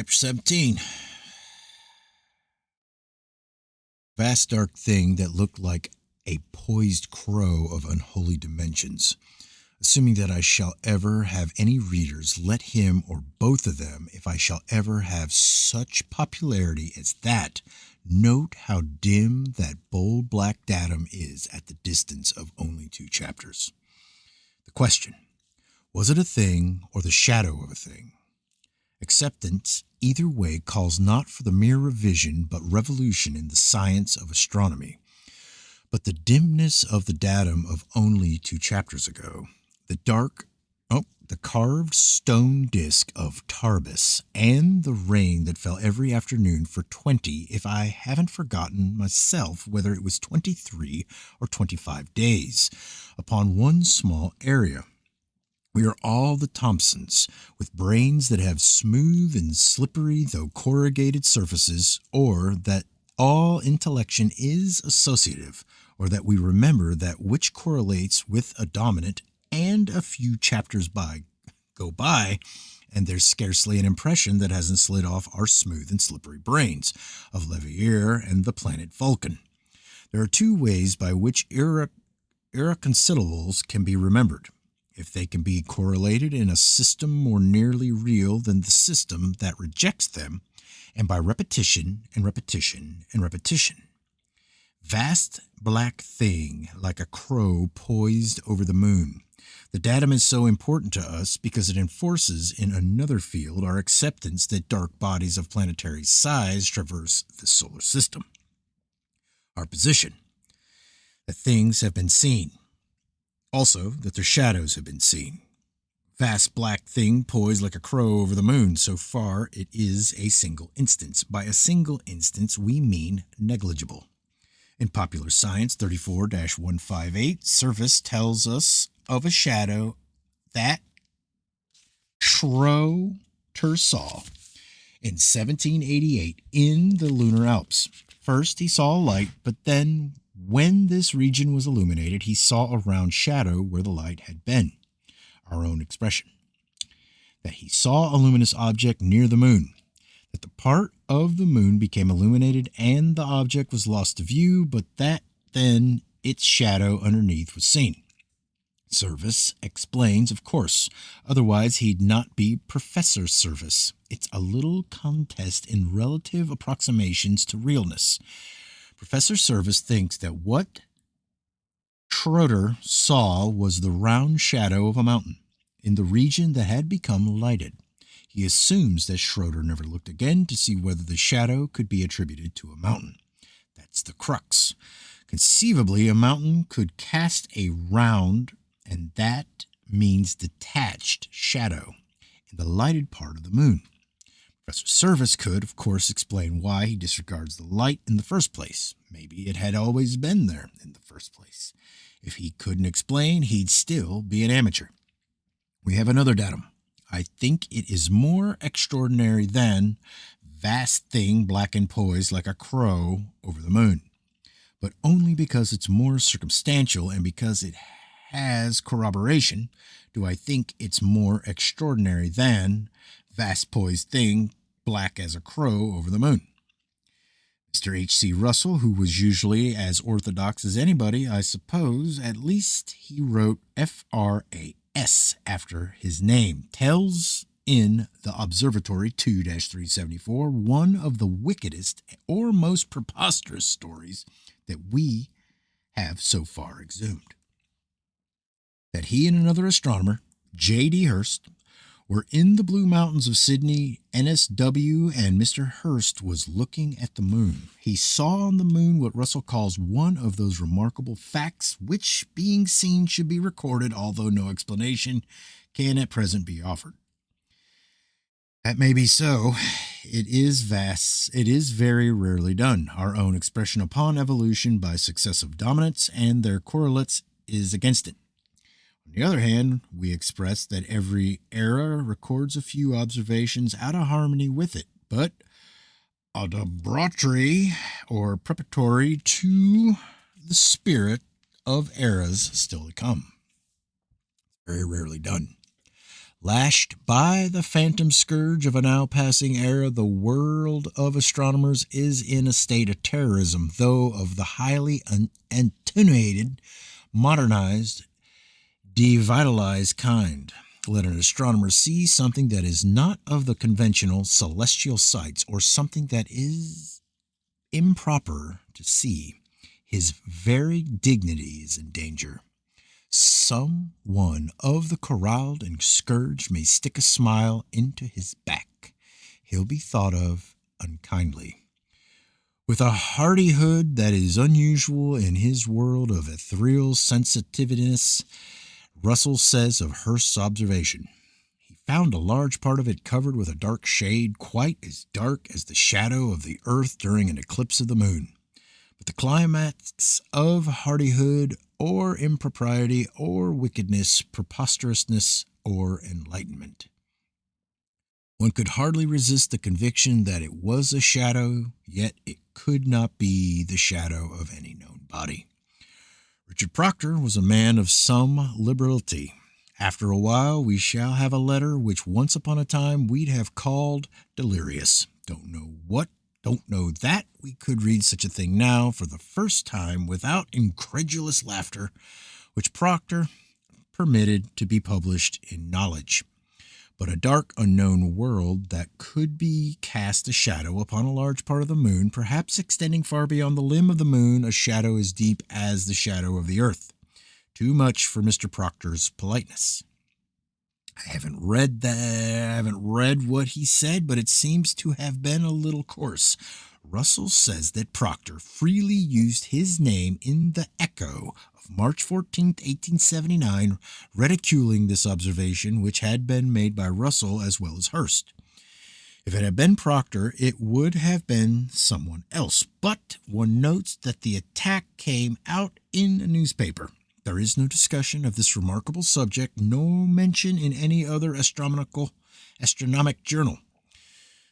Chapter 17. Vast dark thing that looked like a poised crow of unholy dimensions. Assuming that I shall ever have any readers, let him or both of them, if I shall ever have such popularity as that, note how dim that bold black datum is at the distance of only 2 chapters. The question, was it a thing or the shadow of a thing? Acceptance, either way, calls not for the mere revision, but revolution in the science of astronomy. But the dimness of the datum of only 2 chapters ago, the carved stone disk of Tarbis, and the rain that fell every afternoon for 20, if I haven't forgotten myself whether it was 23 or 25 days, upon one small area. We are all the Thompsons, with brains that have smooth and slippery though corrugated surfaces, or that all intellection is associative, or that we remember that which correlates with a dominant, and a few chapters go by, and there's scarcely an impression that hasn't slid off our smooth and slippery brains of Leverrier and the planet Vulcan. There are 2 ways by which irreconcilables can be remembered. If they can be correlated in a system more nearly real than the system that rejects them, and by repetition and repetition and repetition. Vast black thing like a crow poised over the moon. The datum is so important to us because it enforces in another field our acceptance that dark bodies of planetary size traverse the solar system. Our position, that things have been seen. Also, that their shadows have been seen. Vast black thing poised like a crow over the moon. So far, it is a single instance. By a single instance, we mean negligible. In Popular Science 34-158, Service tells us of a shadow that Schroeter saw in 1788 in the lunar Alps. First, he saw a light, but then when this region was illuminated, he saw a round shadow where the light had been. Our own expression. That he saw a luminous object near the moon. That the part of the moon became illuminated and the object was lost to view, but that then its shadow underneath was seen. Service explains, of course, otherwise he'd not be Professor Service. It's a little contest in relative approximations to realness. Professor Service thinks that what Schroeter saw was the round shadow of a mountain in the region that had become lighted. He assumes that Schroeter never looked again to see whether the shadow could be attributed to a mountain. That's the crux. Conceivably, a mountain could cast a round, and that means detached shadow in the lighted part of the moon. Professor Service could, of course, explain why he disregards the light in the first place. Maybe it had always been there in the first place. If he couldn't explain, he'd still be an amateur. We have another datum. I think it is more extraordinary than vast thing black and poised like a crow over the moon, but only because it's more circumstantial and because it has corroboration do I think it's more extraordinary than vast poised thing black as a crow over the moon. Mr. H.C. Russell, who was usually as orthodox as anybody, I suppose, at least he wrote F.R.A.S. after his name, tells in the Observatory 2-374 one of the wickedest or most preposterous stories that we have so far exhumed. That he and another astronomer, J.D. Hurst, were in the Blue Mountains of Sydney, NSW, and Mr. Hurst was looking at the moon. He saw on the moon what Russell calls one of those remarkable facts which, being seen, should be recorded, although no explanation can at present be offered. That may be so. It is vast. It is very rarely done. Our own expression upon evolution by successive dominants and their correlates is against it. On the other hand, we express that every era records a few observations out of harmony with it, but adumbratory or preparatory to the spirit of eras still to come. Very rarely done. Lashed by the phantom scourge of a now passing era, the world of astronomers is in a state of terrorism, though of the highly attenuated, modernized, devitalized kind. Let an astronomer see something that is not of the conventional celestial sights, or something that is improper to see. His very dignity is in danger. Some one of the corralled and scourged may stick a smile into his back. He'll be thought of unkindly. With a hardihood that is unusual in his world of ethereal sensitiveness, Russell says of Hirst's observation, he found a large part of it covered with a dark shade, quite as dark as the shadow of the earth during an eclipse of the moon. But the climax of hardihood, or impropriety, or wickedness, preposterousness, or enlightenment. One could hardly resist the conviction that it was a shadow, yet it could not be the shadow of any known body. Richard Proctor was a man of some liberality. After a while, we shall have a letter which once upon a time we'd have called delirious. Don't know what, don't know that we could read such a thing now for the first time without incredulous laughter, which Proctor permitted to be published in Knowledge. But a dark, unknown world that could be cast a shadow upon a large part of the moon, perhaps extending far beyond the limb of the moon, a shadow as deep as the shadow of the earth. Too much for Mr. Proctor's politeness. I haven't read what he said, but it seems to have been a little coarse. Russell says that Proctor freely used his name in the Echo of March 14, 1879, ridiculing this observation, which had been made by Russell as well as Hirst. If it had been Proctor, it would have been someone else, but one notes that the attack came out in a newspaper. There is no discussion of this remarkable subject, no mention in any other astronomic journal.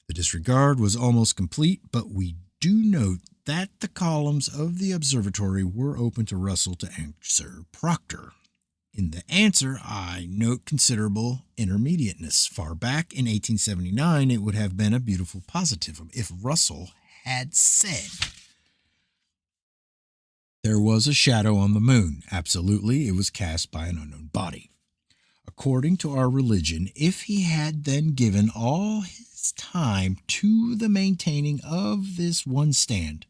The disregard was almost complete, but we do note that the columns of the observatory were open to Russell to answer Proctor. In the answer, I note considerable intermediateness. Far back in 1879, it would have been a beautiful positivism if Russell had said, there was a shadow on the moon. Absolutely, it was cast by an unknown body. According to our religion, if he had then given all his time to the maintaining of this one stand,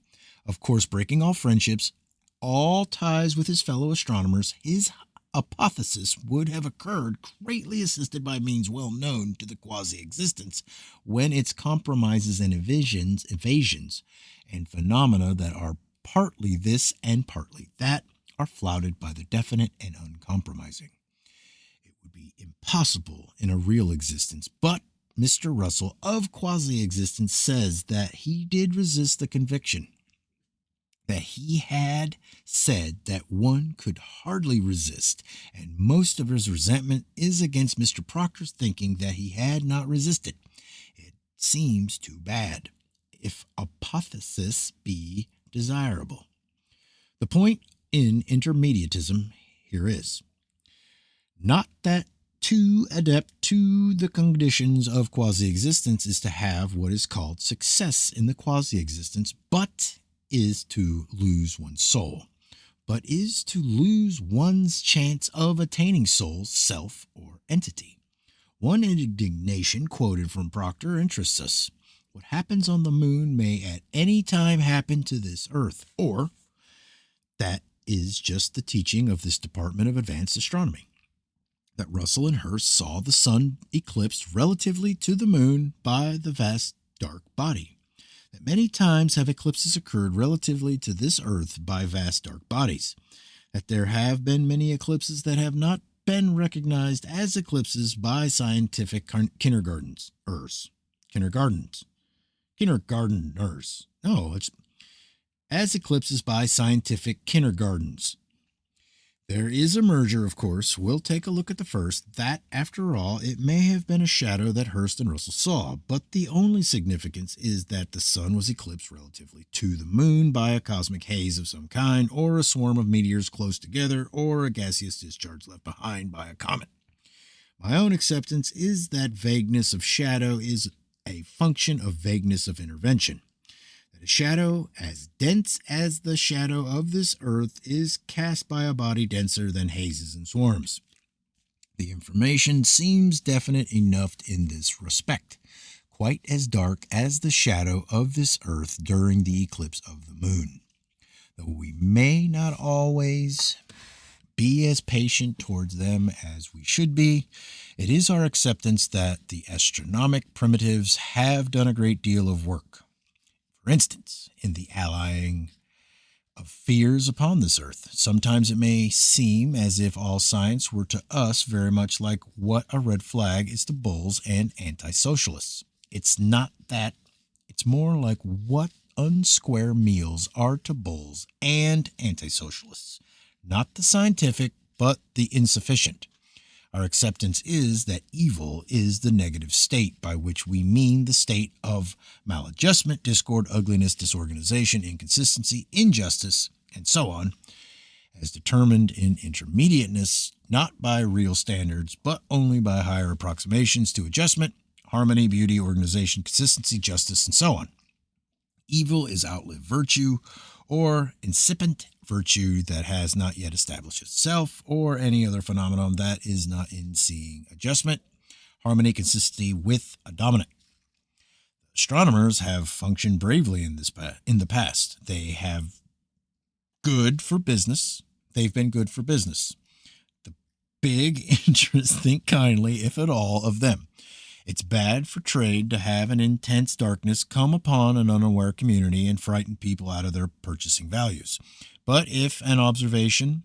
of course breaking all friendships, all ties with his fellow astronomers, his apotheosis would have occurred, greatly assisted by means well known to the quasi-existence, when its compromises and evasions and phenomena that are partly this and partly that are flouted by the definite and uncompromising. It would be impossible in a real existence, but Mr. Russell of quasi-existence says that he did resist the conviction that he had said that one could hardly resist, and most of his resentment is against Mr. Proctor's thinking that he had not resisted. It seems too bad, if apotheosis be desirable. The point in intermediatism here is not that to adapt to the conditions of quasi-existence is to have what is called success in the quasi-existence, but is to lose one's soul, but is to lose one's chance of attaining soul, self, or entity. One indignation quoted from Proctor interests us. What happens on the moon may at any time happen to this earth, or that is just the teaching of this department of advanced astronomy. That Russell and Hirst saw the sun eclipsed relatively to the moon by the vast dark body. That many times have eclipses occurred relatively to this earth by vast dark bodies. That there have been many eclipses that have not been recognized as eclipses by scientific kindergarteners. No, it's as eclipses by scientific kindergartens. There is a merger, of course. We'll take a look at the first. That, after all, it may have been a shadow that Hirst and Russell saw, but the only significance is that the sun was eclipsed relatively to the moon by a cosmic haze of some kind, or a swarm of meteors close together, or a gaseous discharge left behind by a comet. My own acceptance is that vagueness of shadow is a function of vagueness of intervention. That a shadow as dense as the shadow of this earth is cast by a body denser than hazes and swarms. The information seems definite enough in this respect, quite as dark as the shadow of this earth during the eclipse of the moon. Though we may not always be as patient towards them as we should be, it is our acceptance that the astronomic primitives have done a great deal of work. For instance, in the allaying of fears upon this earth. Sometimes it may seem as if all science were to us very much like what a red flag is to bulls and anti-socialists. It's not that. It's more like what unsquare meals are to bulls and anti-socialists. Not the scientific, but the insufficient. Our acceptance is that evil is the negative state, by which we mean the state of maladjustment, discord, ugliness, disorganization, inconsistency, injustice, and so on, as determined in intermediateness, not by real standards, but only by higher approximations to adjustment, harmony, beauty, organization, consistency, justice, and so on. Evil is outlived virtue, or incipient virtue that has not yet established itself, or any other phenomenon that is not in seeing adjustment, harmony, consistency with a dominant. Astronomers have functioned bravely in the past. They have good for business. They've been good for business. The big interests think kindly, if at all, of them. It's bad for trade to have an intense darkness come upon an unaware community and frighten people out of their purchasing values. But if an obscuration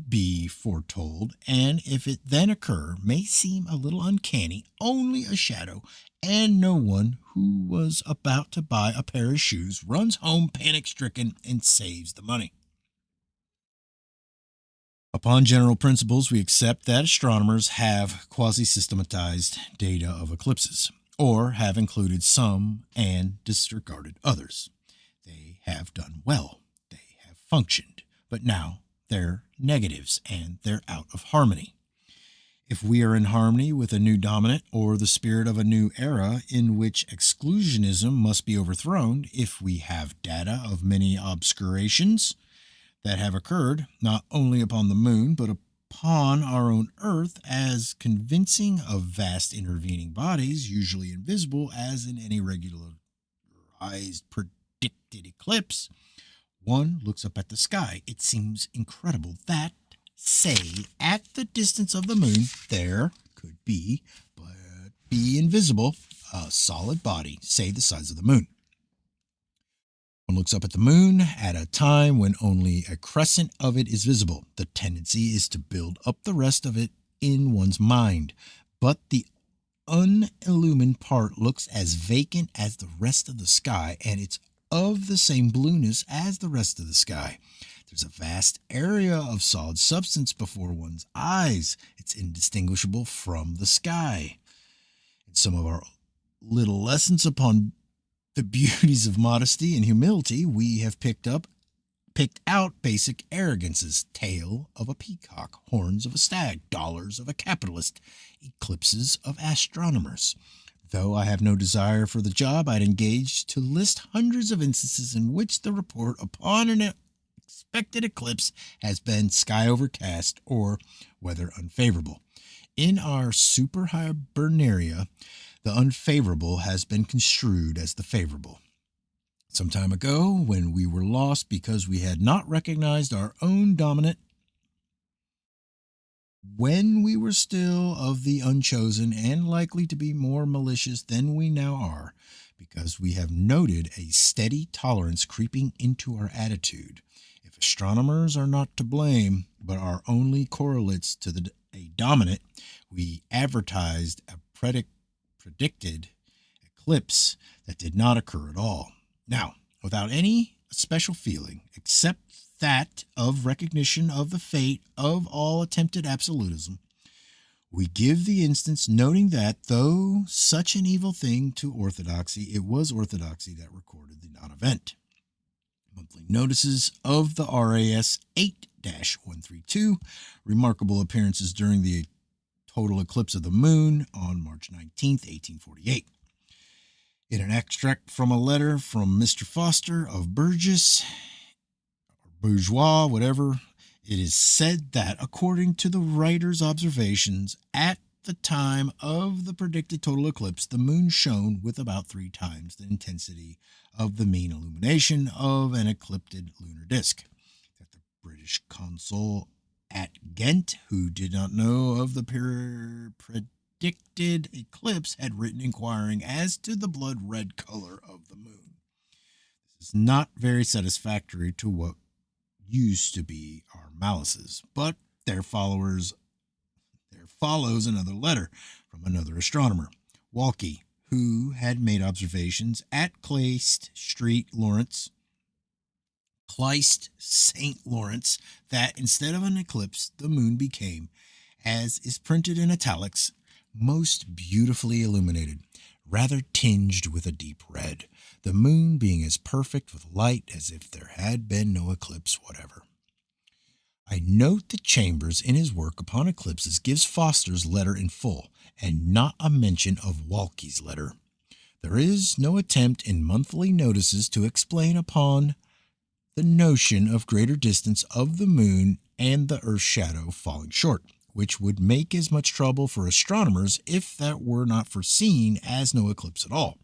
be foretold, and if it then occur, may seem a little uncanny, only a shadow, and no one who was about to buy a pair of shoes runs home panic-stricken and saves the money. Upon general principles, we accept that astronomers have quasi-systematized data of eclipses, or have included some and disregarded others. They have done well. They have functioned. But now they're negatives and they're out of harmony. If we are in harmony with a new dominant or the spirit of a new era in which exclusionism must be overthrown, if we have data of many obscurations that have occurred not only upon the moon but upon our own earth as convincing of vast intervening bodies, usually invisible as in any regularized predicted eclipse, one looks up at the sky. It seems incredible that, say, at the distance of the moon, there could be, but be invisible, a solid body, say the size of the moon. One looks up at the moon at a time when only a crescent of it is visible. The tendency is to build up the rest of it in one's mind, but the unillumined part looks as vacant as the rest of the sky, and it's of the same blueness as the rest of the sky. There's a vast area of solid substance before one's eyes. It's indistinguishable from the sky. In some of our little lessons upon the beauties of modesty and humility, we have picked out basic arrogances: tail of a peacock, horns of a stag, dollars of a capitalist, eclipses of astronomers. Though I have no desire for the job, I'd engage to list hundreds of instances in which the report upon an expected eclipse has been sky overcast or weather unfavorable. In our superhibernaria, the unfavorable has been construed as the favorable. Some time ago, when we were lost because we had not recognized our own dominant, when we were still of the unchosen and likely to be more malicious than we now are, because we have noted a steady tolerance creeping into our attitude. If astronomers are not to blame, but are only correlates to a dominant, we advertised a predicted eclipse that did not occur at all. Now, without any special feeling, except that of recognition of the fate of all attempted absolutism, we give the instance, noting that, though such an evil thing to orthodoxy, it was orthodoxy that recorded the non-event. Monthly notices of the RAS 8 132, remarkable appearances during the total eclipse of the moon on March 19th, 1848. In an extract from a letter from Mr. Foster of Burgess, or Bourgeois, whatever, it is said that according to the writer's observations, at the time of the predicted total eclipse, the moon shone with about 3 times the intensity of the mean illumination of an eclipsed lunar disk. That the British consul at Ghent, who did not know of the predicted eclipse, had written inquiring as to the blood red color of the moon. This is not very satisfactory to what used to be our malices, but there follows another letter from another astronomer, Walkey, who had made observations at Kleist St. Lawrence, that instead of an eclipse, the moon became, as is printed in italics, most beautifully illuminated, rather tinged with a deep red, the moon being as perfect with light as if there had been no eclipse whatever. I note that Chambers, in his work upon eclipses, gives Foster's letter in full, and not a mention of Walkey's letter. There is no attempt in monthly notices to explain upon the notion of greater distance of the moon and the earth's shadow falling short, which would make as much trouble for astronomers if that were not foreseen as no eclipse at all.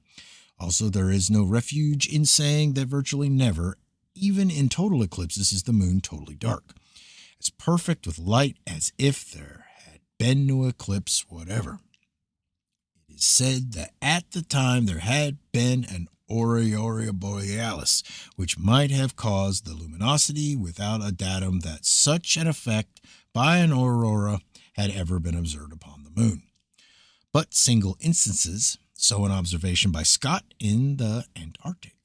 Also, there is no refuge in saying that virtually never, even in total eclipses, is the moon totally dark, as perfect with light as if there had been no eclipse whatever. It is said that at the time there had been an aurora borealis, which might have caused the luminosity without a datum that such an effect by an aurora had ever been observed upon the moon. But single instances, so an observation by Scott in the Antarctic.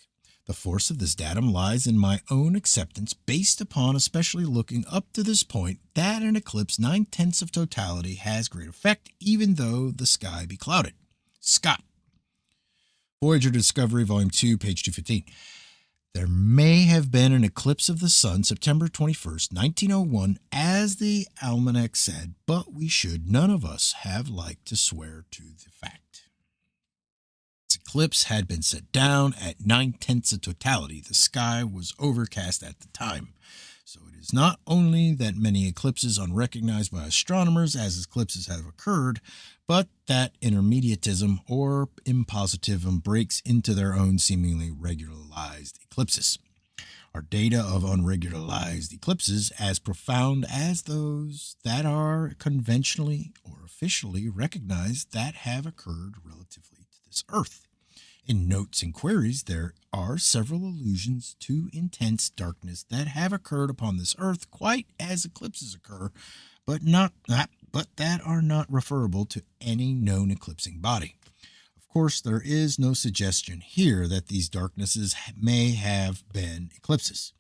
The force of this datum lies in my own acceptance, based upon especially looking up to this point, that an eclipse 9/10 of totality has great effect, even though the sky be clouded. Scott. Voyager Discovery, Volume 2, page 215. There may have been an eclipse of the sun September 21st, 1901, as the almanac said, but we should none of us have liked to swear to the fact. This eclipse had been set down at 9/10 of totality. The sky was overcast at the time. So it is not only that many eclipses unrecognized by astronomers as eclipses have occurred, but that intermediatism or impositivism breaks into their own seemingly regularized eclipses. Are data of unregularized eclipses as profound as those that are conventionally or officially recognized that have occurred relatively to this Earth? In Notes and Queries, there are several allusions to intense darkness that have occurred upon this Earth, quite as eclipses occur, but that are not referable to any known eclipsing body. Of course, there is no suggestion here that these darknesses may have been eclipses.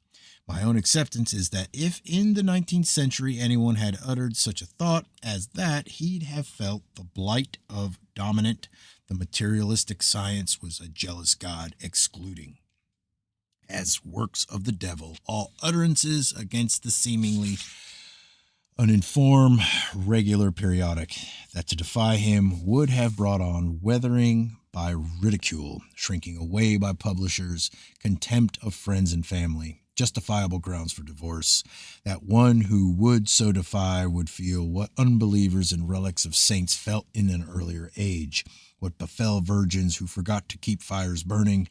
My own acceptance is that if in the 19th century anyone had uttered such a thought as that, he'd have felt the blight of dominant. The materialistic science was a jealous God, excluding, as works of the devil, all utterances against the seemingly uninformed, regular periodic, that to defy him would have brought on weathering by ridicule, shrinking away by publishers, contempt of friends and family, justifiable grounds for divorce, that one who would so defy would feel what unbelievers and relics of saints felt in an earlier age, what befell virgins who forgot to keep fires burning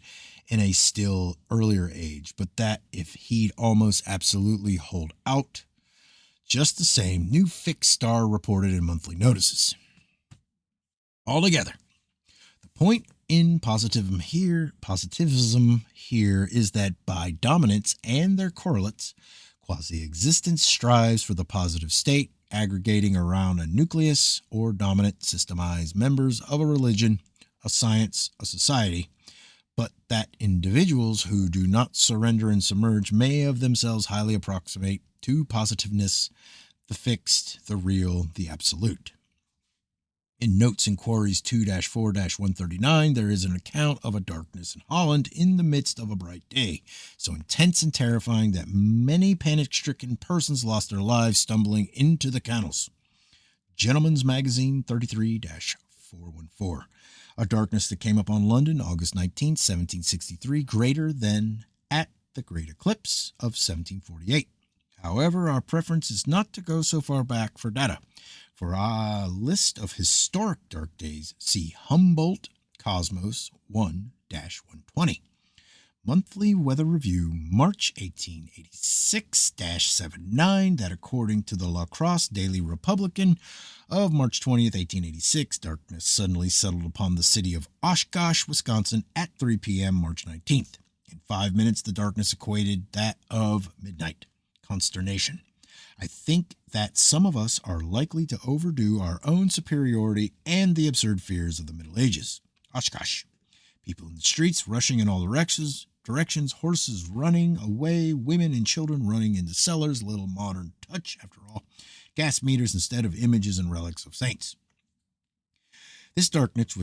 in a still earlier age, but that if he'd almost absolutely hold out, just the same, new fixed star reported in monthly notices. Altogether, the point in positivism here is that by dominants and their correlates, quasi-existence strives for the positive state, aggregating around a nucleus or dominant systemized members of a religion, a science, a society, but that individuals who do not surrender and submerge may of themselves highly approximate to positiveness, the fixed, the real, the absolute. In Notes and Quarries 2-4-139, there is an account of a darkness in Holland in the midst of a bright day, so intense and terrifying that many panic-stricken persons lost their lives stumbling into the canals. Gentleman's Magazine 33-414. A darkness that came upon London August 19, 1763, greater than at the Great Eclipse of 1748. However, our preference is not to go so far back for data. For a list of historic dark days, see Humboldt Cosmos 1-120. Monthly Weather Review, March 1886-79, that according to the La Crosse Daily Republican of March 20th, 1886, darkness suddenly settled upon the city of Oshkosh, Wisconsin at 3 p.m. March 19th. In 5 minutes, the darkness equated that of midnight. Consternation. I think that some of us are likely to overdo our own superiority and the absurd fears of the Middle Ages. Oshkosh. People in the streets rushing in all directions, horses running away, women and children running into cellars, a little modern touch after all. Gas meters instead of images and relics of saints. This darkness,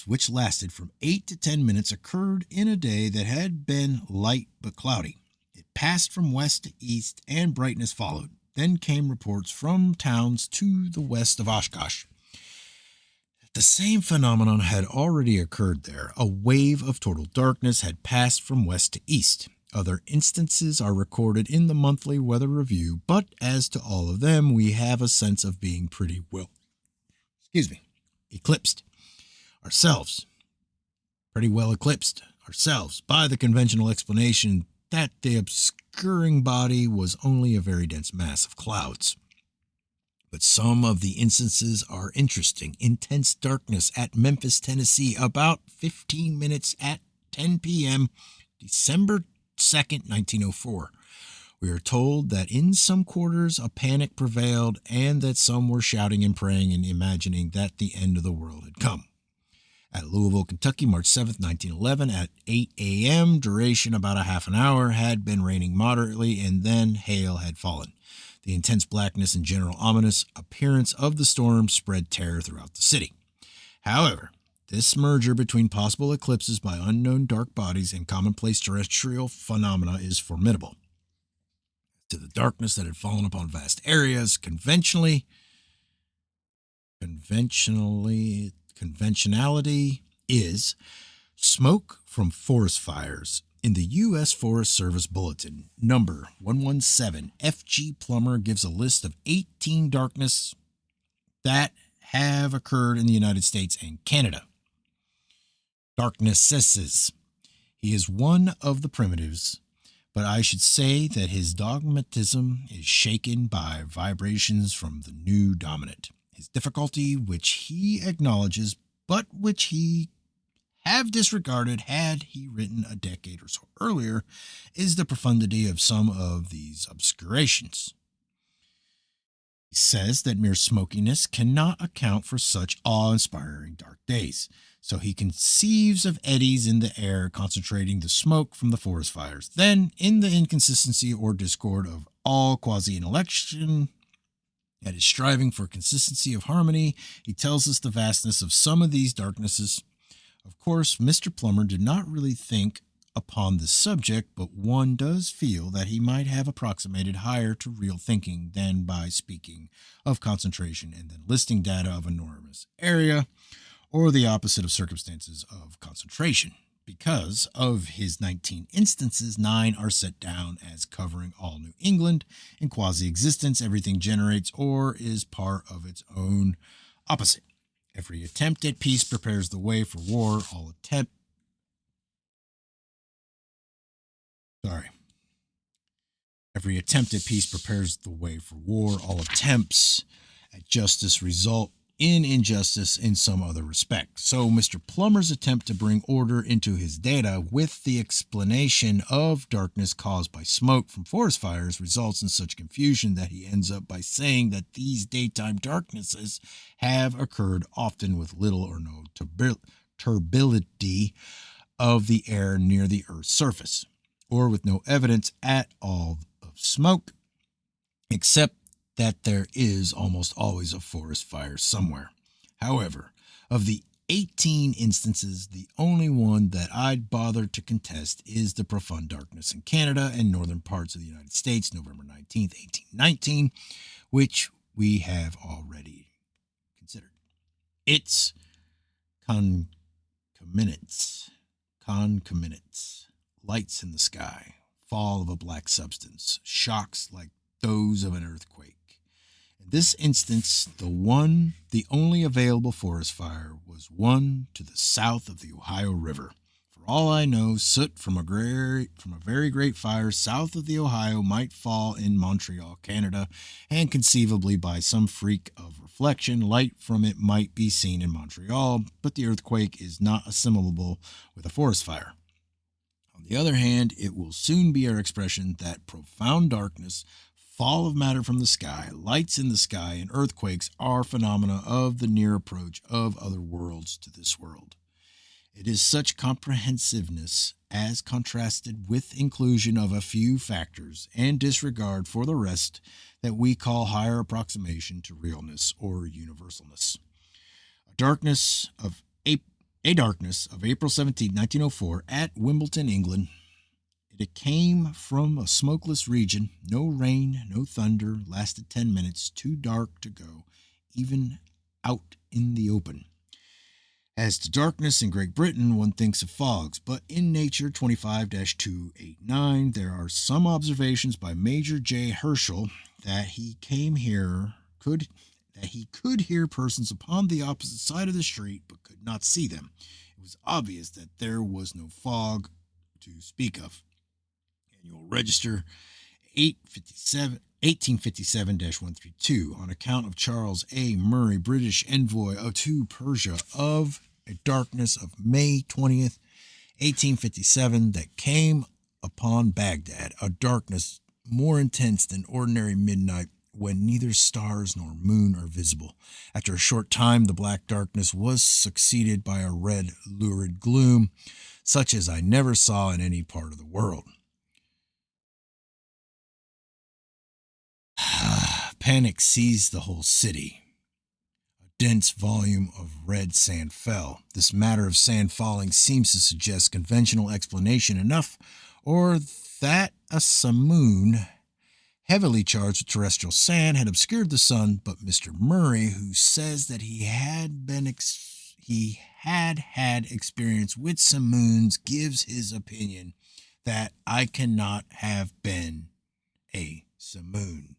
which lasted from 8 to 10 minutes, occurred in a day that had been light but cloudy. It passed from west to east, and brightness followed. Then came reports from towns to the west of Oshkosh. The same phenomenon had already occurred there. A wave of total darkness had passed from west to east. Other instances are recorded in the monthly weather review, but as to all of them, we have a sense of being pretty eclipsed ourselves. Pretty well eclipsed ourselves by the conventional explanation that the obscuring body was only a very dense mass of clouds. But some of the instances are interesting. Intense darkness at Memphis, Tennessee, about 15 minutes at 10 p.m., December 2nd, 1904. We are told that in some quarters a panic prevailed and that some were shouting and praying and imagining that the end of the world had come. At Louisville, Kentucky, March 7th, 1911, at 8 a.m., duration about a half an hour, had been raining moderately, and then hail had fallen. The intense blackness and general ominous appearance of the storm spread terror throughout the city. However, this merger between possible eclipses by unknown dark bodies and commonplace terrestrial phenomena is formidable. To the darkness that had fallen upon vast areas, conventionality is smoke from forest fires. In the U.S. Forest Service Bulletin, number 117, F.G. Plummer gives a list of 18 darkness that have occurred in the United States and Canada. Darknesses. He is one of the primitives, but I should say that his dogmatism is shaken by vibrations from the new dominant. His difficulty, which he acknowledges, but which he have disregarded had he written a decade or so earlier, is the profundity of some of these obscurations. He says that mere smokiness cannot account for such awe-inspiring dark days, so he conceives of eddies in the air concentrating the smoke from the forest fires. Then, in the inconsistency or discord of all quasi-intellection, at his striving for consistency of harmony, he tells us the vastness of some of these darknesses. Of course, Mr. Plummer did not really think upon this subject, but one does feel that he might have approximated higher to real thinking than by speaking of concentration and then listing data of enormous area, or the opposite of circumstances of concentration. Because of his 19 instances, 9 are set down as covering all New England. In quasi-existence, everything generates or is part of its own opposite. Every attempt at peace prepares the way for war. Every attempt at peace prepares the way for war. All attempts at justice result in injustice in some other respect. So Mr. Plummer's attempt to bring order into his data with the explanation of darkness caused by smoke from forest fires results in such confusion that he ends up by saying that these daytime darknesses have occurred often with little or no turbidity of the air near the Earth's surface, or with no evidence at all of smoke, except that there is almost always a forest fire somewhere. However, of the 18 instances, the only one that I'd bother to contest is the Profound Darkness in Canada and northern parts of the United States, November 19th, 1819, which we have already considered. Its concomitants, lights in the sky, fall of a black substance, shocks like those of an earthquake. In this instance, the only available forest fire was one to the south of the Ohio River. For all I know, soot from a very great fire south of the Ohio might fall in Montreal, Canada, and conceivably by some freak of reflection, light from it might be seen in Montreal, but the earthquake is not assimilable with a forest fire. On the other hand, it will soon be our expression that profound darkness, fall of matter from the sky, lights in the sky, and earthquakes are phenomena of the near approach of other worlds to this world. It is such comprehensiveness as contrasted with inclusion of a few factors and disregard for the rest that we call higher approximation to realness or universalness. A darkness of April 17, 1904 at Wimbledon, England. It came from a smokeless region, no rain, no thunder, lasted 10 minutes, too dark to go, even out in the open. As to darkness in Great Britain, one thinks of fogs, but in Nature 25-289, there are some observations by Major J. Herschel that he could hear persons upon the opposite side of the street but could not see them. It was obvious that there was no fog to speak of. Annual Register 1857-132 on account of Charles A. Murray, British envoy to Persia, of a darkness of May 20th, 1857, that came upon Baghdad, a darkness more intense than ordinary midnight when neither stars nor moon are visible. After a short time, the black darkness was succeeded by a red, lurid gloom, such as I never saw in any part of the world. Panic seized the whole city. A dense volume of red sand fell. This matter of sand falling seems to suggest conventional explanation enough, or that a simoon heavily charged with terrestrial sand had obscured the sun, but Mr. Murray, who says that he had had experience with simoons, gives his opinion that I cannot have been a simoon.